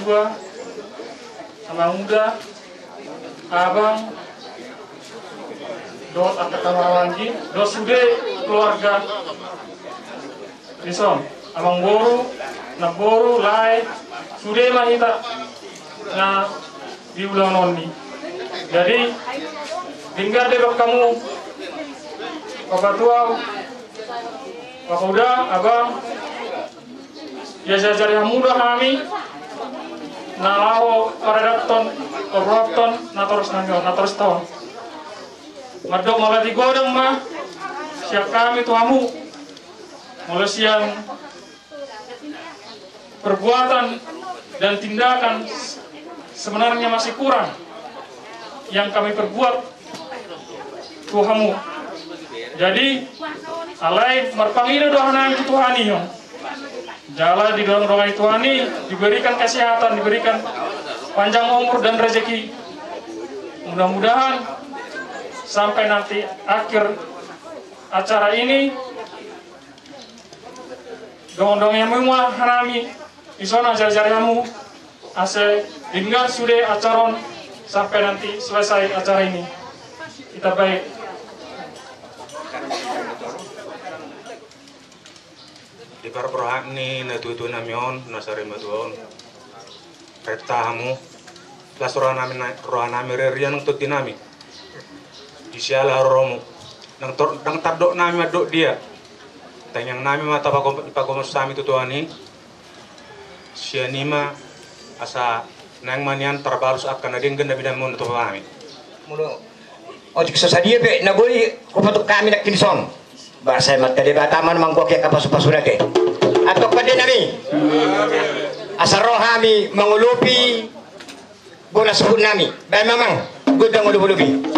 tua, abang muda, abang, dot atau kawalanji, dot sude keluarga, dison, abang boru, na boru, lai, sude mahita, na di ulang noni. Jadi, tinggal deh kamu, bapak tua, bapak muda, abang. Ya jari muda kami nalaho paradapton korupton natoros nangyo natoros tahun madok mulai digodong mah siap kami tuamu mulai siang perbuatan dan tindakan sebenarnya masih kurang yang kami perbuat tuamu jadi alai marpangina doa itu Tuhani yo Jala di dalam doa Tuhan ini diberikan kesehatan, diberikan panjang umur dan rezeki. Mudah-mudahan sampai nanti akhir acara ini dong-dong yang semua harami isona jar-jaramu ase hingga sudah acaron sampai nanti selesai acara ini. Kita baik. Di parprohak ni natutu namion nasari matuon retahamu las rohanami rerian untuk dinami di siala romu nang tabdok nami adok dia tanyang nami mata pakomus sami tutuani sianima asa nang manian terbalus akan ading ganda bidan mun tu kami mulo ojik sasadia be nagoi ko patok kami nak kinson bahasa mat kade bataman mangko ke kapasu-pasuna ke atau pada nami asar rohami mengulupi bola sebut nami baik mamang gudang ulupi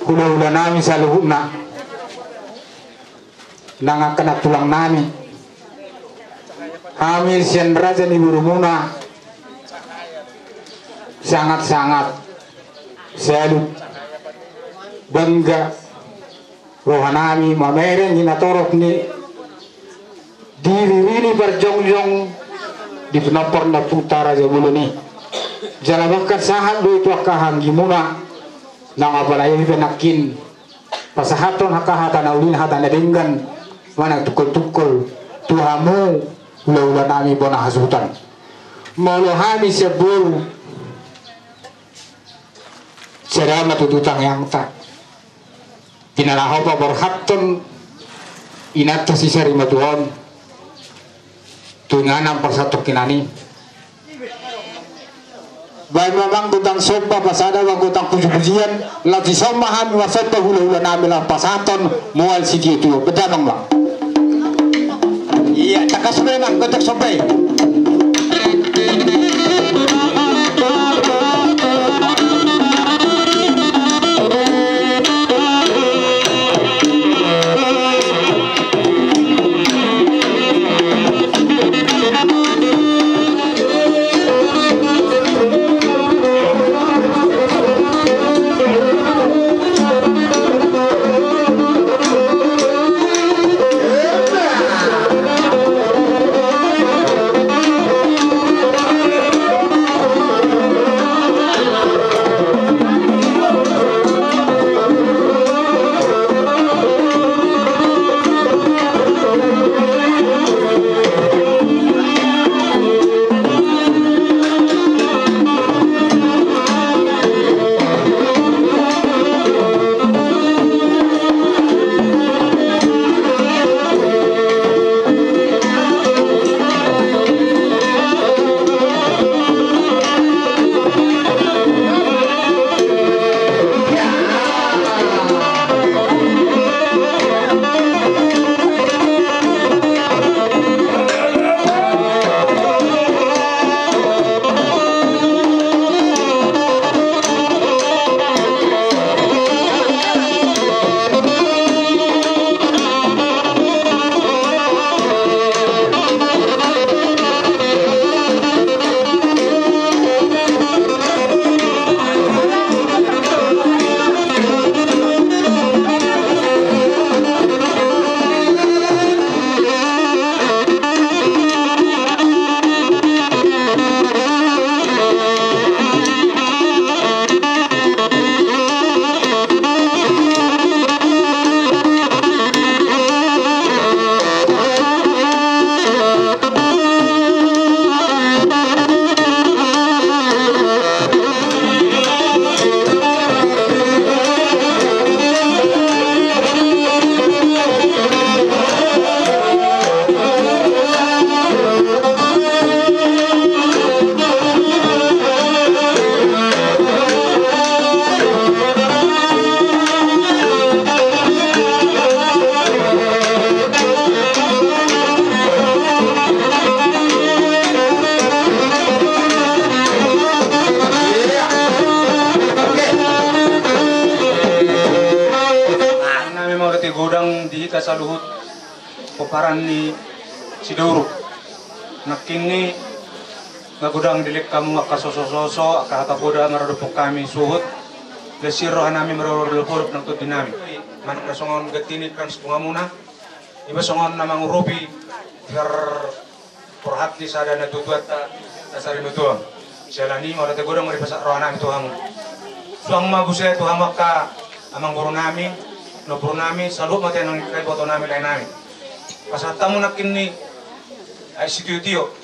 hula-hula nami sa luhuna nangakanat tulang nami hamil sian raja ni burumuna sangat-sangat salut bangga rohanami mameren hinatorok ni diri ini berjongjong di penopor na puta raja bulu ni jalabakan sahat do itu akahang gimuna nang apalagi penakin pasahaton hakahata na ulin hata na denggan mana tukul-tukul tuhamu ula-ula nami bona hasutan malohami sebul serama tututang yang tak kinalahopa berhaton inata si sarima tuhon tunganam persatu kinani Baik memang tentang sopa pasada wa tentang puji-pujian lagi somahan wa sopa hula-hula namilah pasaton mual siti itu bedamang bang. Iya, tak kasih memang kotak sopai. Saluhut peparan ni Sidoro nakini ngagudang dilik kamu akasoso-soso akakapoda marodopok kami suhut lesir rohanami marodopok ng dinami man kasongon gatini kan setunga muna iba songon namang urupi biar perhati sada na tutuat ta sari mutuang sialani marate godang maripasak rohanami tuhamu suang mabusay tuhamak ka amang guru nami no puro nami salut mati nang kay boto nami lain nami pasata mo nakin ni ay situtiyo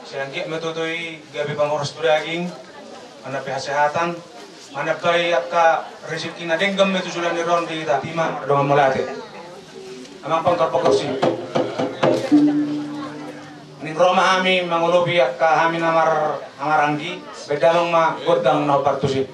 silang gi matutoy gabi pangoras daging manapay hasehatan manapay akka resiki na denggam metu sulan ni ron di tatima dengan melati amang pangkapagkapsi ning Roma ami mangulobi akka ami namar amaranggi bedamang ma godang na partusip